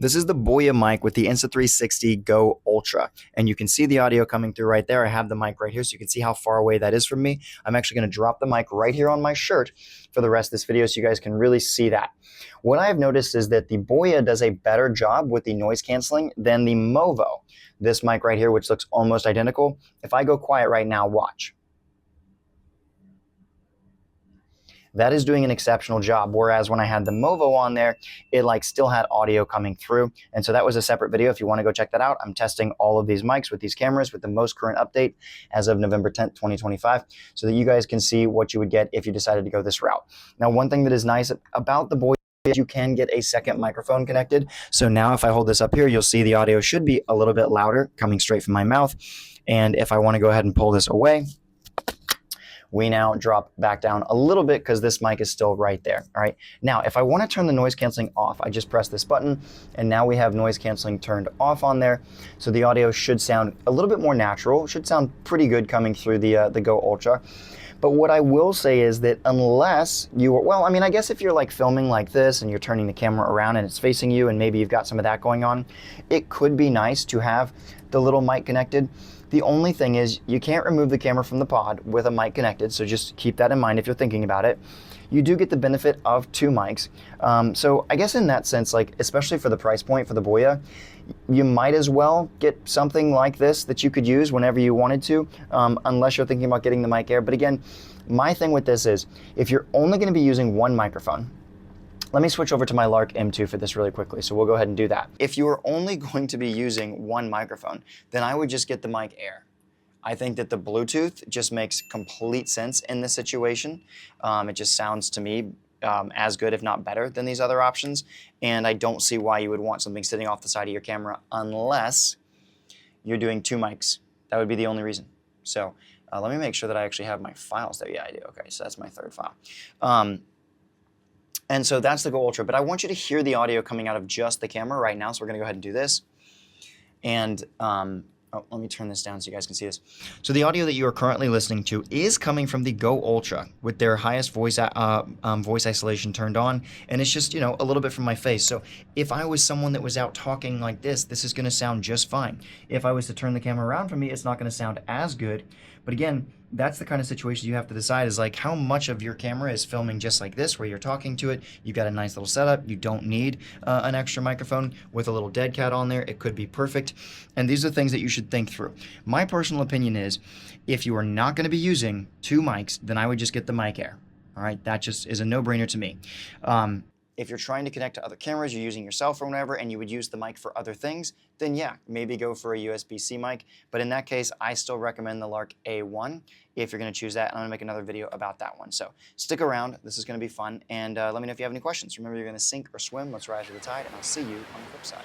This is the Boya mic with the Insta360 Go Ultra, and you can see the audio coming through right there. I have the mic right here, so you can see how far away that is from me. I'm actually going to drop the mic right here on my shirt for the rest of this video so you guys can really see that. What I have noticed is that the Boya does a better job with the noise canceling than the Movo. This mic right here, which looks almost identical. If I go quiet right now, watch. That is doing an exceptional job, whereas when I had the Movo on there, it still had audio coming through. And so that was a separate video. If you want to go check that out, I'm testing all of these mics with these cameras with the most current update as of November 10th, 2025, so that you guys can see what you would get if you decided to go this route. Now, one thing that is nice about the Boya is you can get a second microphone connected. So now if I hold this up here, you'll see the audio should be a little bit louder coming straight from my mouth. And if I want to go ahead and pull this away, we now drop back down a little bit because this mic is still right there. All right. Now, if I want to turn the noise canceling off, I just press this button and now we have noise canceling turned off on there. So the audio should sound a little bit more natural. It should sound pretty good coming through the Go Ultra. But what I will say is that unless you are, well, I mean, I guess if you're filming like this and you're turning the camera around and it's facing you and maybe you've got some of that going on, it could be nice to have the little mic connected. The only thing is you can't remove the camera from the pod with a mic connected, so just keep that in mind if you're thinking about it. You do get the benefit of two mics. So I guess in that sense, especially for the price point for the Boya, you might as well get something like this that you could use whenever you wanted to, unless you're thinking about getting the mic air. But again, my thing with this is if you're only going to be using one microphone, let me switch over to my Lark M2 for this really quickly, so we'll go ahead and do that. If you are only going to be using one microphone, then I would just get the mic air. I think that the Bluetooth just makes complete sense in this situation. It just sounds to me as good, if not better, than these other options, and I don't see why you would want something sitting off the side of your camera unless you're doing two mics. That would be the only reason. So let me make sure that I actually have my files there. Yeah, I do. Okay, so that's my third file. And so that's the Go Ultra, but I want you to hear the audio coming out of just the camera right now, so we're gonna go ahead and do this. And let me turn this down so you guys can see this. So the audio that you are currently listening to is coming from the Go Ultra with their highest voice isolation turned on, and it's just, a little bit from my face. So if I was someone that was out talking like this is gonna sound just fine. If I was to turn the camera around from me, it's not gonna sound as good. But again, that's the kind of situation you have to decide is how much of your camera is filming just like this, where you're talking to it. You've got a nice little setup. You don't need an extra microphone with a little dead cat on there. It could be perfect. And these are things that you should think through. My personal opinion is if you are not going to be using two mics, then I would just get the mic air. All right, that just is a no-brainer to me. If you're trying to connect to other cameras, you're using your cell phone or whatever, and you would use the mic for other things, then yeah, maybe go for a USB-C mic. But in that case, I still recommend the Lark A1 if you're gonna choose that, and I'm gonna make another video about that one. So stick around, this is gonna be fun, and let me know if you have any questions. Remember, you're gonna sink or swim, let's ride to the tide, and I'll see you on the flip side.